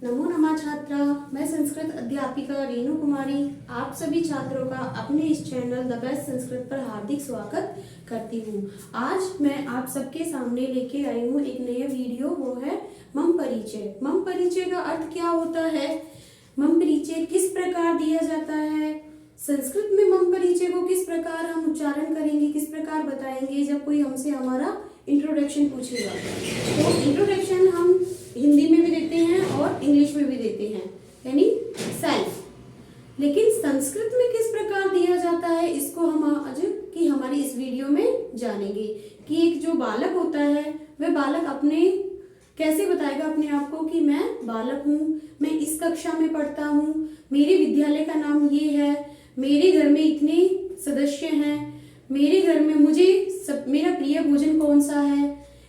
नमो नमः छात्रा। मैं संस्कृत अध्यापिका रेणु कुमारी आप सभी छात्रों का अपने इस चैनल द बेस्ट संस्कृत पर हार्दिक स्वागत करती हूँ। आज मैं आप सबके सामने लेके आई हूँ एक नया वीडियो, वो है मम परिचय। मम परिचय का अर्थ क्या होता है, मम परिचय किस प्रकार दिया जाता है, संस्कृत में मम परिचय को किस प्रकार हम उच्चारण करेंगे, किस प्रकार बताएंगे जब कोई हमसे हमारा इंट्रोडक्शन पूछेगा। तो इंट्रोडक्शन हम हिंदी में भी देते हैं और इंग्लिश में भी देते हैं, यानी सेल्फ। लेकिन संस्कृत में किस प्रकार दिया जाता है, इसको हम आज की हमारी इस वीडियो में जानेंगे कि एक जो बालक होता है वह बालक अपने कैसे बताएगा अपने आप को कि मैं बालक हूँ, मैं इस कक्षा में पढ़ता हूँ, मेरे विद्यालय का नाम ये है, मेरे घर में इतने सदस्य हैं, मेरे घर में मेरा प्रिय भोजन कौन सा है।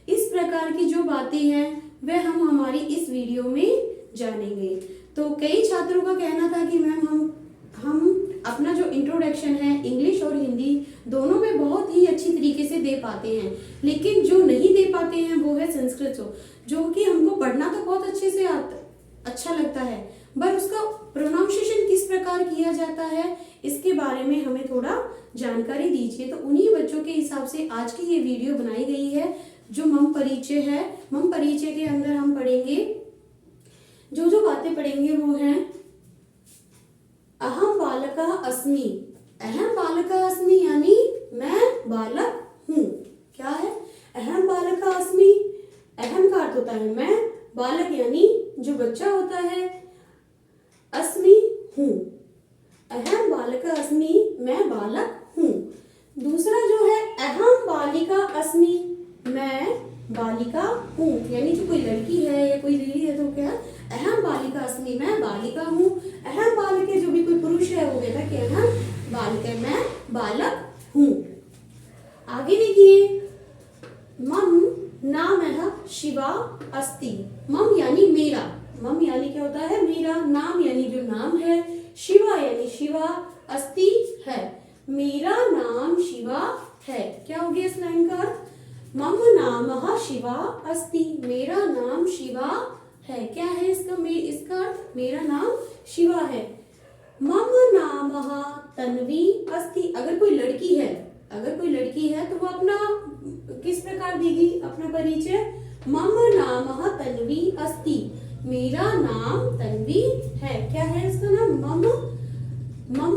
इस प्रकार की जो बातें हैं वह हम हमारी इस वीडियो में जानेंगे। तो कई छात्रों का कहना था कि मैम हम अपना जो इंट्रोडक्शन है इंग्लिश और हिंदी दोनों में बहुत ही अच्छी तरीके से दे पाते हैं, लेकिन जो नहीं दे पाते हैं वो है संस्कृत, जो कि हमको पढ़ना तो बहुत अच्छे से अच्छा लगता है, पर उसका प्रोनाउंसिएशन किस प्रकार किया जाता है इसके बारे में हमें थोड़ा जानकारी दीजिए। तो उन्हीं बच्चों के हिसाब से आज की ये वीडियो बनाई गई है जो मम परिचय है। मम परिचय के अंदर हम पढ़ेंगे, जो बातें पढ़ेंगे वो हैं अहम बालका अस्मि। अहम बालका अस्मि यानी मैं बालक हूँ। क्या है अहम बालका अस्मि? अहम का अर्थ होता है मैं, बालक यानी जो बच्चा होता है, अस्मि हूँ। अहम बालका अस्मि, मैं बालक हूँ। दूसरा जो है अहम बालिका अस्मि, मैं बालिका हूँ, यानी जो कोई लड़की है या कोई लेडी है तो क्या अहम बालिका अस्मि, मैं बालिका हूँ। अहम बालक है जो भी कोई पुरुष है वो कहता है कि अहम बालिक है, मैं बालक हूँ। आगे देखिए, मम नामः शिवा अस्ति। मम यानी मेरा, मम यानी क्या होता है मेरा, नाम यानी जो नाम है, शिवा यानी शिवा, अस्ति है, मेरा नाम शिवा है। क्या हो गया इस लाइन का अर्थ? मम नामः शिवा अस्ति, मेरा नाम शिवा है। क्या है इसका अर्थ? मेरा नाम शिवा है। मम नामः तन्वी अस्ति। अगर कोई लड़की है तो वो अपना किस प्रकार देगी अपना परिचय? मम नामः तन्वी अस्ति, मेरा नाम तन्वी है। क्या है इसका नाम? मम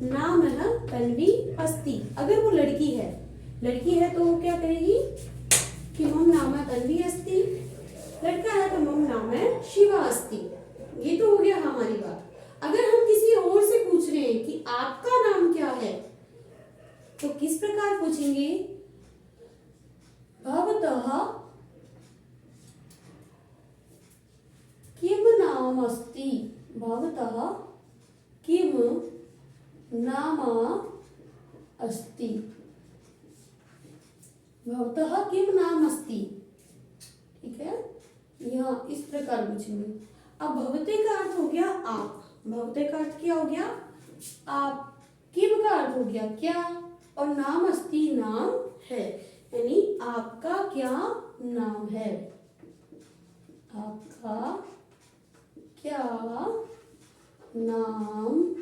नामः तन्वी अस्ति। अगर वो लड़की है तो वो क्या करेगी कि मम नाम तन्वी अस्ति। लड़का है तो मम नाम शिवा अस्ति। ये तो हो गया हमारी बात। अगर हम किसी और से पूछ रहे हैं कि आपका नाम क्या है तो किस प्रकार पूछेंगे? भवतः किम नाम अस्ति। भवतः किम नाम अस्ति। भवतः किम नाम अस्ति। ठीक है, यहाँ इस प्रकार पूछेंगे। अब भवते का अर्थ हो गया आप, भवते का अर्थ क्या हो गया? आप। किम का अर्थ हो गया क्या, और नाम अस्ति नाम है, यानी आपका क्या नाम है, आपका क्या नाम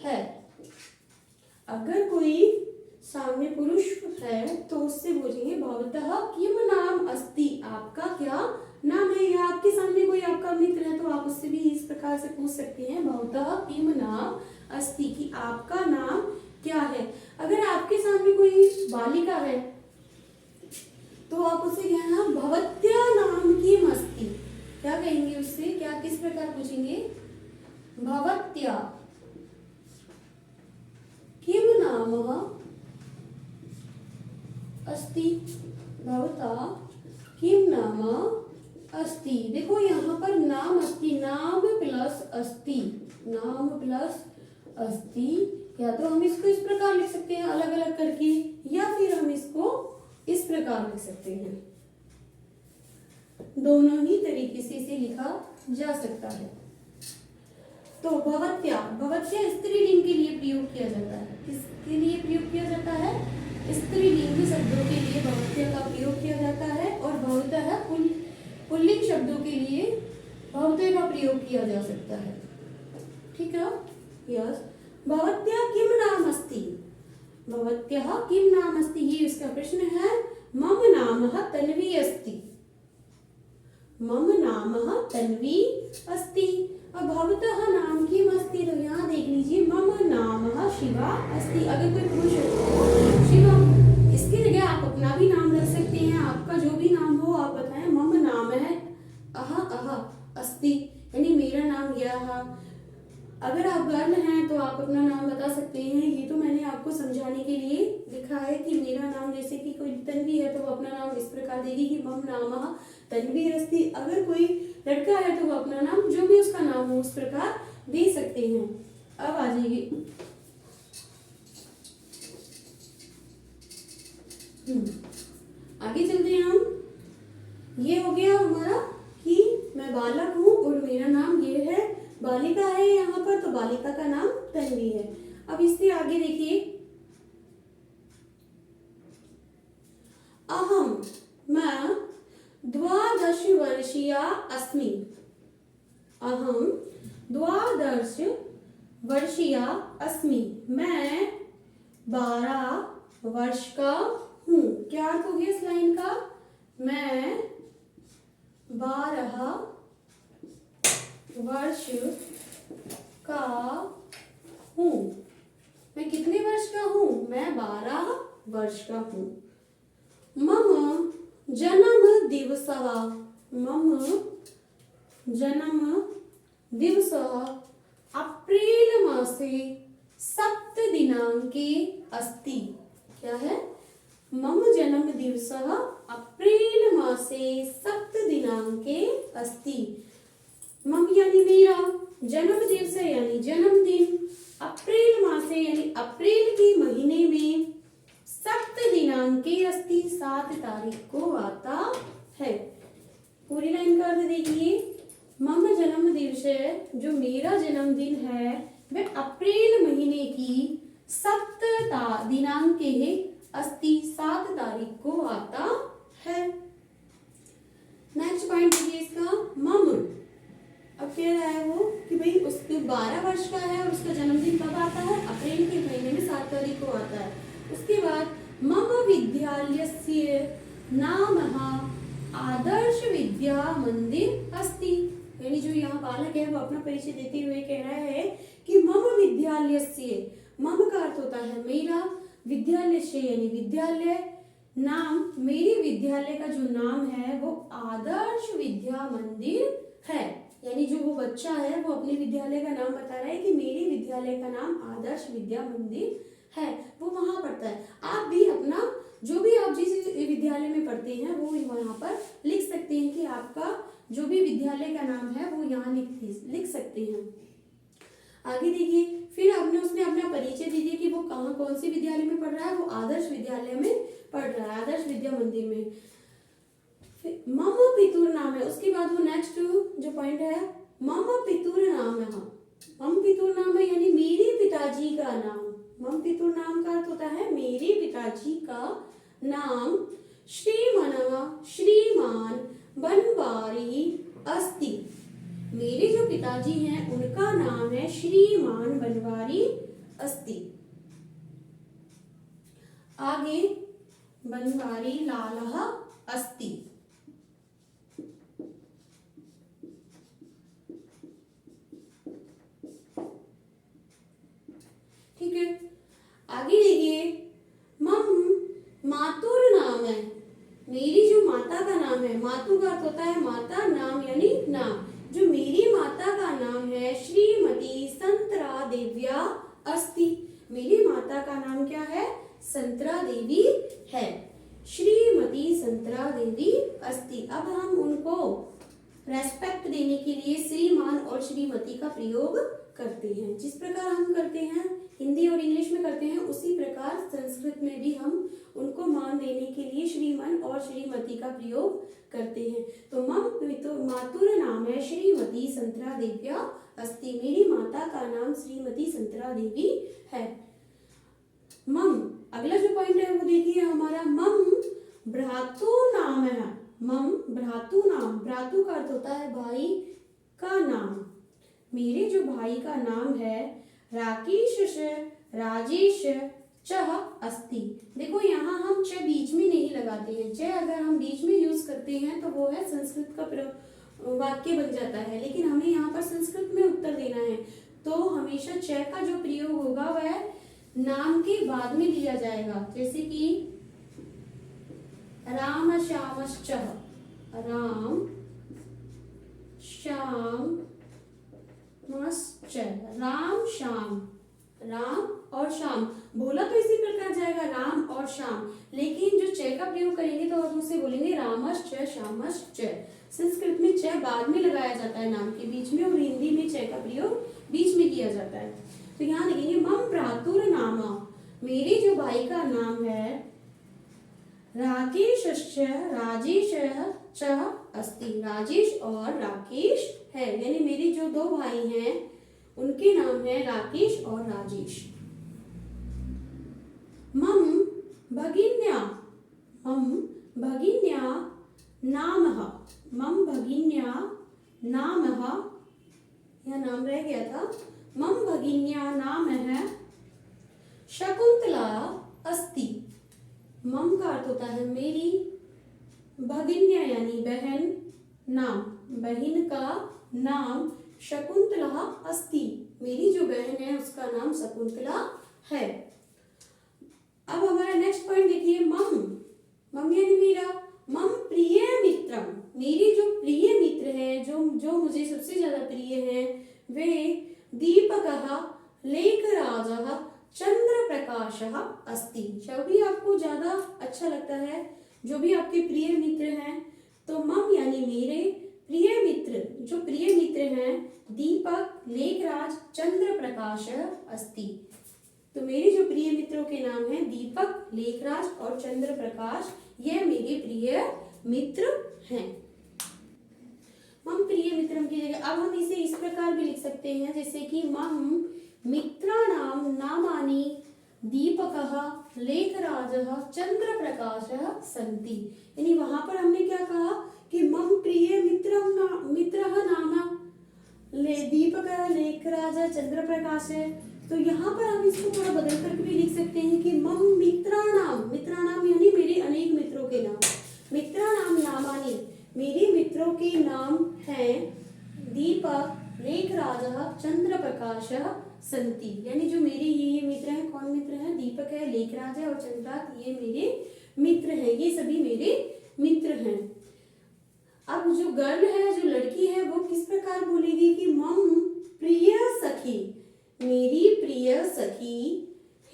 है। अगर कोई सामने पुरुष है तो उससे पूछेंगे भवतः किम नाम अस्ति, आपका क्या नाम है। या आपके सामने कोई आपका मित्र है तो आप उससे भी इस प्रकार से पूछ सकते हैं भवतः किम नाम अस्ति, कि आपका नाम क्या है। अगर आपके सामने कोई बालिका है तो आप उससे कहना भवत्या नाम किम अस्ति। क्या कहेंगे उससे? क्या किस प्रकार पूछेंगे? भवत्या किम नाम अस्ति। भवता किम नाम अस्ति। देखो यहाँ पर नाम अस्ति, नाम प्लस अस्ति, नाम प्लस अस्ति। या तो हम इसको इस प्रकार लिख सकते हैं अलग अलग करके, या फिर हम इसको इस प्रकार लिख सकते हैं। दोनों ही तरीके से इसे लिखा जा सकता है। तो भवत्या स्त्रीलिंग के लिए प्रयोग किया जाता है। किसके लिए प्रयोग किया जाता है? स्त्रीलिंग शब्दों के लिए भवत्या का प्रयोग किया जाता है, और भवतः पुल्लिंग शब्दों के लिए भवते का प्रयोग किया जा सकता है। ठीक है, यस। भवत्याः किम नाम अस्ति? भवत्याः किम नाम अस्ति, ये इसका प्रश्न है। मम नामः तन्वी अस्ति। मम नामः तन्वी अस्ति। अब भवतः नाम किम अस्ति, तो यहाँ देख लीजिए, मम नामः शिवा अस्ति। अगर कोई पुरुष हो शिवा, इसकी जगह आप अपना भी नाम रख सकते हैं। आपका जो भी नाम हो आप बताएं। मम नाम है अह अस्ति, यानी मेरा नाम यह। अगर आप गर्ल हैं तो आप अपना नाम बता सकते हैं। ये तो मैंने आपको समझाने के लिए लिखा है कि मेरा नाम, जैसे कि कोई तन्वी है तो वो अपना नाम इस प्रकार देगी कि मम नामः तन्वी अस्ति। अगर कोई लड़का है तो वो अपना नाम, जो भी उसका नाम हो, उस प्रकार दे सकते हैं। अब आ जाइए, आगे चलते हैं हम। ये हो गया हमारा कि मैं बालक हूँ और मेरा नाम ये है। बालिका है यहाँ पर, तो बालिका का नाम तन्वी है। अब इससे आगे देखिए, अहम, मैं 12 वर्षीया अस्मि। अहम 12 वर्षीया अस्मि, मैं 12 वर्ष का हूँ। क्या अर्थ हो गया इस लाइन का? मैं 12 वर्ष का हूँ। मैं कितने वर्ष का हूँ? मैं 12 वर्ष का हूँ। मम जन्म दिवसः, मम जन्म दिवसः अप्रैल मासे 7 दिनांके अस्ति। क्या है? मम जन्म दिवसः अप्रैल मासे 7 दिनांके अस्ति। मम यानी मेरा, जन्म दिवस यानी जन्मदिन, अप्रैल मासे यानी अप्रैल के महीने में, 7 दिनांके अस्ति 7 तारीख को आता है। पूरी लाइन का अर्थ देखिए, मम जन्म दिवस, जो मेरा जन्मदिन है, वह अप्रैल महीने की 7 दिनांके अस्ति 7 तारीख को आता है। नेक्स्ट पॉइंट देखिए इसका, मम। अब कह रहा है वो कि भाई उसके 12 वर्ष का है और उसका जन्मदिन कब आता है? अप्रैल के महीने में 7 तारीख को आता है। उसके बाद मम विद्यालयस्य नामः आदर्श विद्या मंदिर अस्ति। यानी जो यहाँ बालक है वो अपना परिचय देते हुए कह रहा है कि मम विद्यालयस्य, मम का अर्थ होता है मेरा, विद्यालयस्य यानी विद्यालय, नाम मेरी विद्यालय का जो नाम है वो आदर्श विद्या मंदिर है। यानी जो वो बच्चा है वो अपने विद्यालय का नाम बता रहा है कि मेरी विद्यालय का नाम आदर्श विद्या मंदिर है, वो वहां पढ़ता है। आप भी अपना, जो भी आप जिस विद्यालय में पढ़ते हैं वो यहाँ पर लिख सकते हैं कि आपका जो भी विद्यालय का नाम है वो यहाँ लिख सकते हैं। आगे देखिए, फिर आपने उसने अपना परिचय दे दिया कि वो कहाँ, कौन से विद्यालय में पढ़ रहा है। वो आदर्श विद्यालय में पढ़ रहा है, आदर्श विद्या मंदिर में। मम पितुर नाम है, उसके बाद वो नेक्स्ट जो पॉइंट है, मम पितुर नाम है। मम पितुर नाम है यानी मेरे पिताजी का नाम। मम पितुर नाम का अर्थ होता है मेरे पिताजी का नाम श्रीमान बनवारी अस्ति। मेरे जो पिताजी हैं उनका नाम है श्रीमान बनवारी अस्ति। आगे बनवारी लालः अस्ति। ठीक है, आगे देखिए, मम मातुर नाम है, मेरी जो माता का नाम है। मातु का अर्थ होता है माता, नाम यानी नाम। जो मेरी माता का नाम है श्रीमती संतरा देव्या अस्ति। मेरी माता का नाम क्या है? संतरा देवी है। श्रीमती संतरा देवी अस्ति। अब हम उनको रेस्पेक्ट देने के लिए श्रीमान और श्रीमती का प्रयोग करते हैं। जिस प्रकार हम करते हैं हिंदी और इंग्लिश में करते हैं, उसी प्रकार संस्कृत में भी हम उनको मान देने के लिए श्रीमान और श्रीमती का प्रयोग करते हैं। तो मम मातुर नाम है श्रीमती संतरा देव्या अस्ति। मेरी माता का नाम श्रीमती संतरा देवी है। मम, अगला जो पॉइंट है वो देखिए हमारा, मम भ्रातु नाम है। मम भ्रातु नाम, भ्रातु का अर्थ होता है भाई, का नाम, मेरे जो भाई का नाम है राकेश राजेश चह अस्ति। देखो यहाँ हम च बीच में नहीं लगाते हैं, च अगर हम बीच में यूज करते हैं तो वो है संस्कृत का वाक्य बन जाता है, लेकिन हमें यहाँ पर संस्कृत में उत्तर देना है तो हमेशा च का जो प्रयोग होगा वह नाम के बाद में लिया जाएगा। जैसे कि राम श्यामश्च, राम श्याम मश्च, राम श्याम, राम और शाम बोला तो इसी प्रकार जाएगा राम और शाम, लेकिन जो च का प्रयोग करेंगे तो हम उसे बोलेंगे रामश्च श्यामश्च। संस्कृत में च बाद में लगाया जाता है नाम के बीच में और हिंदी में च का प्रयोग बीच में किया जाता है। तो यहाँ देखेंगे मम भ्रातुर नाम, मेरे जो भाई का नाम है राकेशश्च राजेशः च अस्ति, राजेश और राकेश है, यानी मेरे जो दो भाई हैं उनके नाम है राकेश और राजेश। मम भगिन्या, मम भगिन्या नामः, मम भगिन्या नामः, यह नाम रह गया था, मम भगिन्या नाम है शकुंतला अस्ति। मम का अर्थ होता है मेरी, भगिन्या यानी बहन, नाम बहन का नाम शकुंतला अस्ति, मेरी जो बहन है उसका नाम शकुंतला है। अब हमारा नेक्स्ट पॉइंट देखिए, मम, मम यानी मेरा, मम प्रिय मित्रम, मेरी जो प्रिय मित्र हैं, जो मुझे सबसे ज्यादा प्रिय हैं, वे दीपकः लेखराजः चंद्र प्रकाशः अस्ति। जो भी आपको ज्यादा अच्छा लगता है, जो भी आपके प्रिय मित्र हैं, तो मम यानी मेरे प्रिय मित्र, जो प्रिय मित्र हैं दीपक लेखराज चंद्र प्रकाश अस्ति। तो मेरे जो प्रिय मित्रों के नाम हैं दीपक लेखराज और चंद्र प्रकाश, ये मेरे प्रिय मित्र हैं। मम प्रिय मित्रम की जगह अब हम इसे इस प्रकार भी लिख सकते हैं, जैसे कि मम मित्राणाम नामानि दीपकः लेखराजः चंद्र प्रकाशः सन्ति। यानी वहां पर हमने क्या कहा कि मम प्रिय मित्रः नाम दीपकः लेखराजः चंद्र प्रकाश है, तो यहाँ पर हम इसको थोड़ा बदल करके भी लिख सकते हैं कि मम मित्राणाम, मित्राणाम यानी मेरे अनेक मित्रों के नाम, मित्राणाम नामानि, मेरे मित्रों के नाम हैं दीपक लेखराजः चंद्र प्रकाशः संति। यानी जो मेरे ये मित्र हैं, कौन मित्र हैं, दीपक है, लेखराज है और चंद्रात, ये मेरे मित्र हैं, ये सभी मेरे मित्र हैं। अब जो गर्ल है, जो लड़की है, वो किस प्रकार बोलेगी कि मम प्रिय सखी, मेरी प्रिय सखी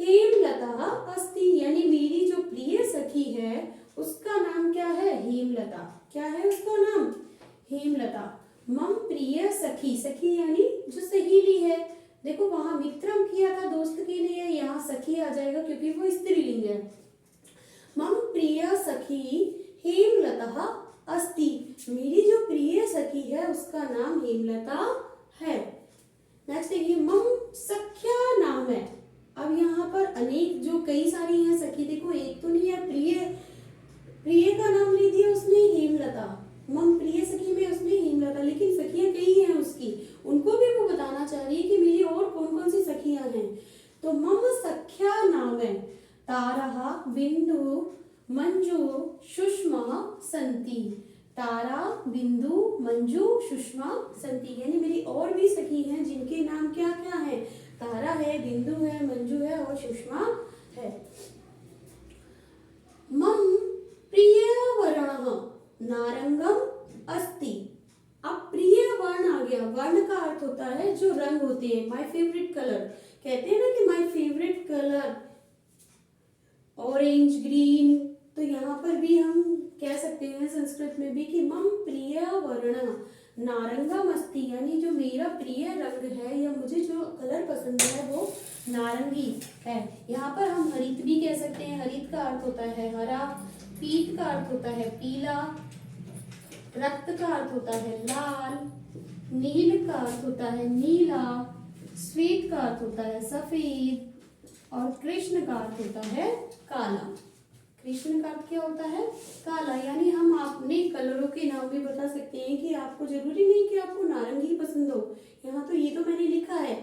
हेमलता अस्ति, यानी मेरी जो प्रिय सखी है उसका नाम क्या है, हेमलता। क्या है उसका नाम, हेमलता। मम प्रिय सखी, सखी यानी जो सहेली है, देखो वहां मित्रम किया था दोस्त के लिए, यहाँ सखी आ जाएगा क्योंकि वो स्त्रीलिंग है। मम प्रिय सखी हेमलता अस्ति, मेरी जो प्रिय सखी है उसका नाम हेमलता है। नेक्स्ट देखिए, मम सख्या नाम है। अब यहाँ पर अनेक जो कई सारी हैं सखी, देखो एक तो नहीं है, प्रिय का नाम ले दिया उसने हेमलता, मम प्रिय सखी में उसने हेमलता, लेकिन सखियां कई हैं उसकी, उनको भी वो बताना चाह रही है कि मेरी और कौन कौन सी सखियां हैं। तो मम सख्या नाम है तारा बिंदु मंजू सुषमा संति, तारा बिंदु मंजू सुषमा संति, यानी मेरी और भी सखी हैं जिनके नाम क्या क्या है, तारा है, बिंदु है, मंजू है और सुषमा है। मम प्रिय वर्णः नारंगम अस्ति। अब प्रिय वर्ण आ गया, वर्ण का अर्थ होता है जो रंग होते हैं, माय फेवरेट कलर, कहते हैं ना कि my favourite colour orange green, तो यहाँ पर भी हम कह सकते हैं संस्कृत में भी कि मम प्रिय वर्ण नारंगम अस्ति, यानी जो मेरा प्रिय रंग है या मुझे जो कलर पसंद है वो नारंगी है। यहाँ पर हम हरित भी कह सकते हैं, हरित का अर्थ होता है हरा, पीत का अर्थ होता है पीला, रक्त का अर्थ होता है लाल, नील का अर्थ होता है नीला, श्वेत का अर्थ होता है सफेद और कृष्ण का अर्थ होता है काला। कृष्ण का अर्थ क्या होता है? काला। यानी हम अपने कलरों के नाम भी बता सकते हैं कि आपको जरूरी नहीं कि आपको नारंगी पसंद हो। यहाँ तो ये तो मैंने लिखा है,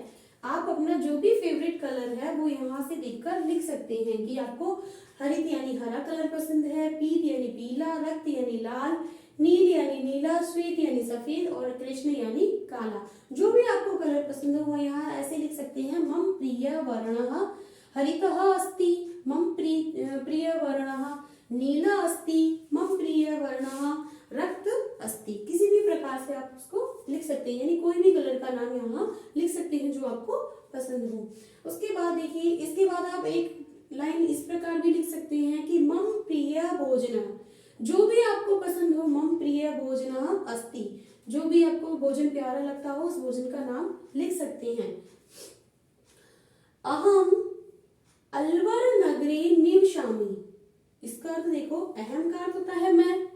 आप अपना जो भी फेवरेट कलर है वो यहाँ से देखकर लिख सकते हैं कि आपको हरित यानी हरा कलर पसंद है, पीत यानी पीला, रक्त यानी लाल, नील यानी नीला, श्वेत यानी सफेद और कृष्ण यानी काला। जो भी आपको कलर पसंद हो यहाँ ऐसे लिख सकते हैं। मम प्रिय वर्णः हरितः अस्ति, मम प्रिय वर्णः नीला अस्ति, मम प्रिय वर्णः रक्त अस्ति। किसी भी प्रकार से आप उसको लिख सकते हैं, यानी कोई भी कलर का नाम यहाँ लिख सकते हैं जो आपको पसंद हो। उसके बाद देखिए, इसके बाद आप एक लाइन इस प्रकार भी लिख सकते हैं कि मम प्रिय भोजन, जो भी आपको पसंद हो, मम प्रिय भोजन अस्ति, जो भी आपको भोजन प्यारा लगता हो उस भोजन का नाम लिख सकते हैं। अहम अलवर नगरे निवसामि, इसका अर्थ देखो, अहम का अर्थ होता है मैं,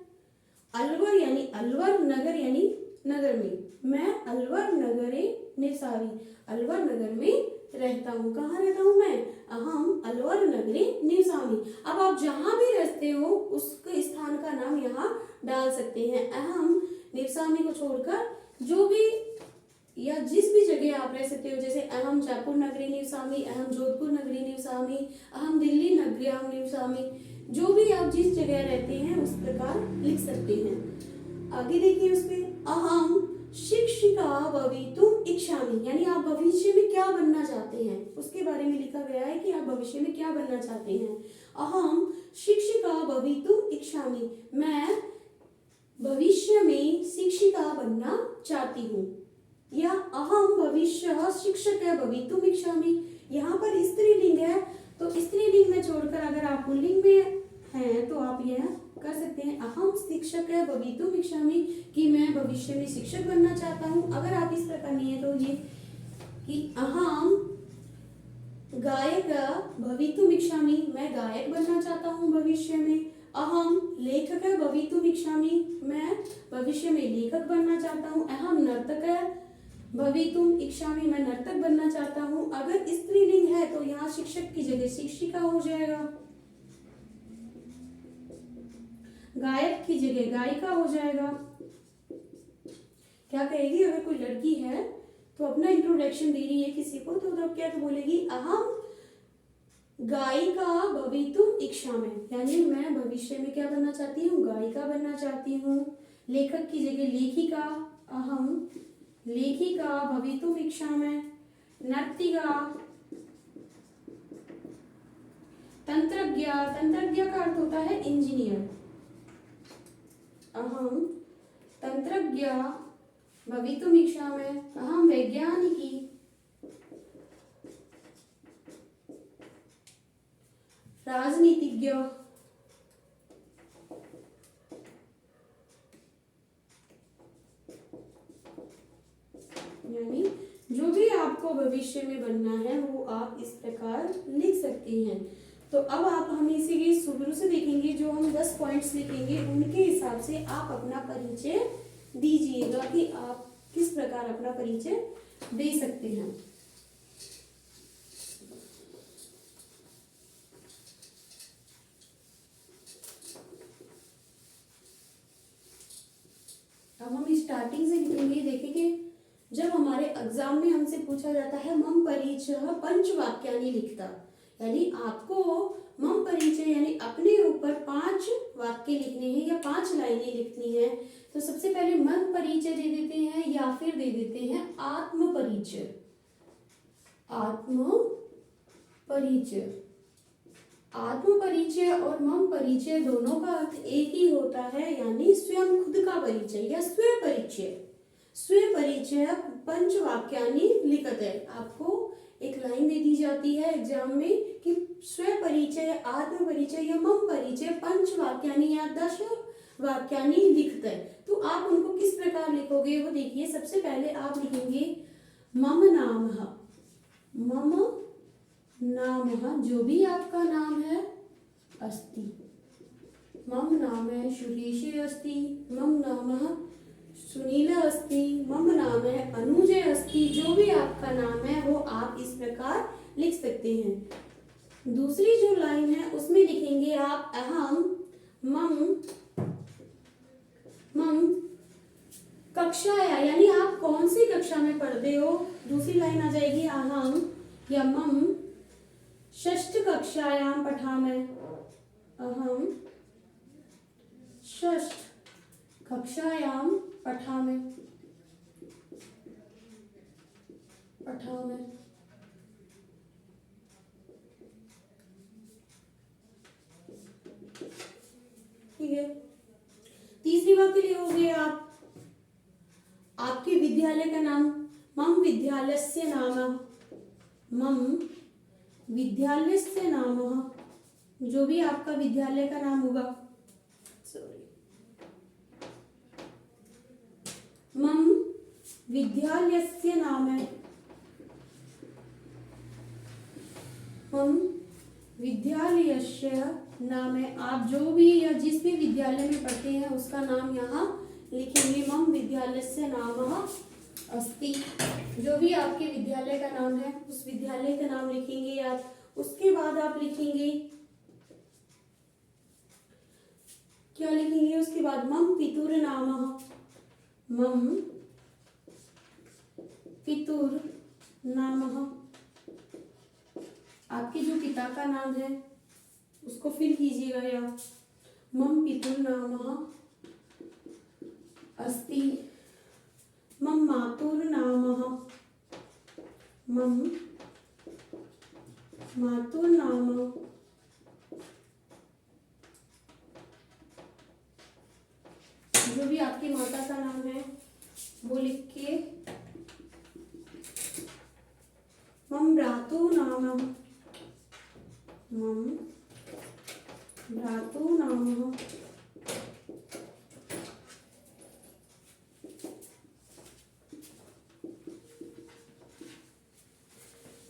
अलवर यानी अलवर, नगर यानी नगर में, मैं अलवर नगरे निवसामि, अलवर नगर में रहता हूँ। कहाँ रहता हूँ मैं? अहम अलवर नगरे निवसामि। अब आप जहाँ भी रहते हो उसके स्थान का नाम यहाँ डाल सकते हैं। अहम निवसामि को छोड़कर जो भी या जिस भी जगह आप रह सकते हो, जैसे अहम जयपुर नगरी निवसामि, अहम जोधपुर नगरी निवसामि, अहम दिल्ली नगर्याम निवसामि, जो भी आप जिस जगह रहते हैं उस प्रकार लिख सकते हैं। आगे देखिए उसपे, अहम शिक्षिका भवितुम इच्छामि, यानी आप भविष्य में क्या बनना चाहते हैं उसके बारे में लिखा गया है कि आप भविष्य में क्या बनना चाहते हैं। अहम शिक्षिका भवितुम इच्छामि, मैं भविष्य में शिक्षिका बनना चाहती हूँ। या अहम भविष्य शिक्षक भवितुम इच्छामि, यहाँ पर स्त्रीलिंग है तो स्त्रीलिंग में छोड़कर अगर आप पुल्लिंग में हैं तो आप यह कर सकते हैं, अहम शिक्षक भवितुम इच्छामि, कि मैं भविष्य में शिक्षक बनना चाहता हूँ। अगर आप इस प्रकार नहीं है तो ये कि अहम गायक भवितुम इच्छामि, मैं गायक बनना चाहता हूँ भविष्य में। अहम लेखक भवितुम इच्छामि, मैं भविष्य में लेखक बनना चाहता हूँ। अहम नर्तक भवितुम इच्छामि, मैं नर्तक बनना चाहता हूँ। अगर स्त्रीलिंग है तो यहाँ शिक्षक की जगह शिक्षिका हो जाएगा, गायक की जगह गायिका हो जाएगा। क्या कहेगी? अगर कोई लड़की है तो अपना इंट्रोडक्शन दे रही है किसी को तो तब क्या तो बोलेगी, अहम गायिका भवितुम इच्छामि, यानी मैं भविष्य में क्या बनना चाहती हूँ? गायिका बनना चाहती हूँ। लेखक की जगह लेखिका, अहम लेखिका भवितुम इच्छामि। नर्तिका, तंत्रज्ञ, तंत्रज्ञ का अर्थ होता है इंजीनियर, अहम तंत्रज्ञ भवितुम इच्छामि। अहम वैज्ञानिकी, राजनीतिज्ञ, यानी जो भी आपको भविष्य में बनना है वो आप इस प्रकार लिख सकते हैं। तो अब आप हम इसी शुरू से देखेंगे, जो हम 10 पॉइंट्स लिखेंगे उनके हिसाब से आप अपना परिचय दीजिएगा कि आप किस प्रकार अपना परिचय दे सकते हैं। अब हम स्टार्टिंग से लिखेंगे। देखेंगे जब हमारे एग्जाम में हमसे पूछा जाता है मम परिचय पंचवाक्यानि लिखता, यानी आपको मम परिचय यानी अपने ऊपर 5 वाक्य लिखने हैं या 5 लाइनें लिखनी है। तो सबसे पहले मन परिचय दे देते हैं या फिर दे देते हैं आत्म परिचय। आत्म परिचय, आत्म परिचय और मम परिचय दोनों का अर्थ एक ही होता है, यानी स्वयं खुद का परिचय या स्व परिचय। स्व परिचय पंचवाक्यानि लिखते हैं। आपको एक लाइन दे दी जाती है एग्जाम में कि स्व परिचय, आत्म परिचय या मम परिचय पंचवाक्यानि या 10 वाक्यानि लिखते हैं। तो आप उनको किस प्रकार लिखोगे वो देखिए। सबसे पहले आप लिखेंगे मम नामः, मम नामः, जो भी आपका नाम है, अस्ति, मम नाम है सुरेश अस्ति, मम नामः सुनीला अस्ति, मम नाम है अनुजय अस्ति। जो भी आपका नाम है वो आप इस प्रकार लिख सकते हैं। दूसरी जो लाइन है उसमें लिखेंगे आप अहम मम मम कक्षाया, यानी आप कौन सी कक्षा में पढ़ते हो। दूसरी लाइन आ जाएगी अहम या मम षष्ठ कक्षायाम पठामि, अहम षष्ठ कक्षायाम पठामि पठामि। ठीक है, तीसरी वाक्य लिखोगे आप आपके विद्यालय का नाम, मम विद्यालयस्य नाम, मम विद्यालयस्य नाम, जो भी आपका विद्यालय का नाम होगा, सॉरी, मम विद्यालयस्य नाम है, मम विद्यालयस्य नाम है। आप जो भी या जिस भी विद्यालय में पढ़ते हैं उसका नाम यहाँ लिखेंगे, मम विद्यालयस्य नामः अस्ति। जो भी आपके विद्यालय का नाम है उस विद्यालय का नाम लिखेंगे आप। उसके बाद आप लिखेंगे, क्या लिखेंगे उसके बाद, मम पितुर नामः, मम पितुर नामः। आपके जो पिता का नाम है उसको फिर कीजिएगा, या मम पितुर नामः अस्ति, मम मातुर नामः, मम मातुर नामः, जो भी आपकी माता का नाम है वो लिख के, मम भ्रातु नामः, मम भ्रातु नामः,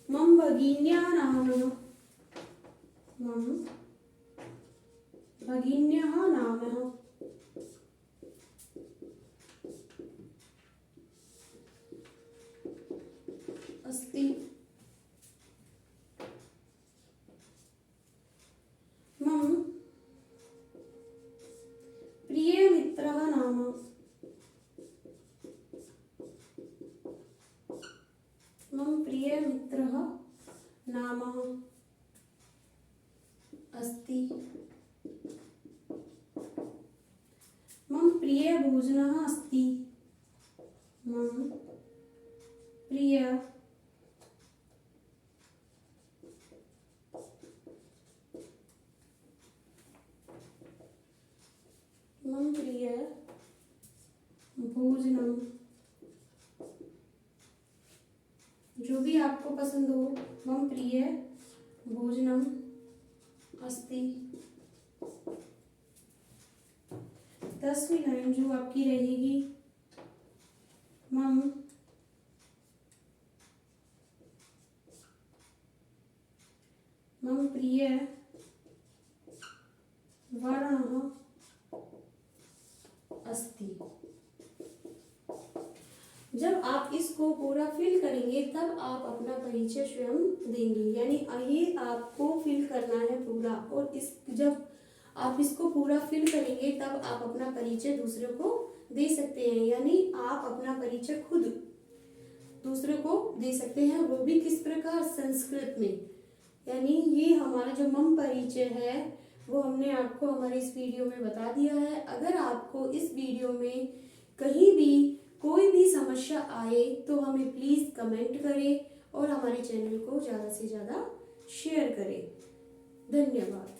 मम भगिन्याः नामः, मम भगिन्याः नामः अस्ति, मम प्रियमित्रः नाम, मम प्रियमित्रः नामः अस्ति, मम प्रियभोजनः अस्ति, मम प्रिय मम प्रिय भोजनम, जो भी आपको पसंद हो, मम प्रिय भोजनम अस्ति। 10वीं लाइन जो आपकी रहेगी, मम मम प्रिय वर्णः अस्ति। जब आप इसको पूरा फिल करेंगे तब आप अपना परिचय स्वयं देंगे, यानी ये आपको फिल करना है पूरा। और इस जब आप इसको पूरा फिल करेंगे तब आप अपना परिचय दूसरे को दे सकते हैं, यानी आप अपना परिचय खुद दूसरे को दे सकते हैं, वो भी किस प्रकार, संस्कृत में। यानी ये हमारा जो मम परिचय है वो हमने आपको हमारे इस वीडियो में बता दिया है। अगर आपको इस वीडियो में कहीं भी कोई भी समस्या आए तो हमें प्लीज़ कमेंट करें और हमारे चैनल को ज़्यादा से ज़्यादा शेयर करें। धन्यवाद।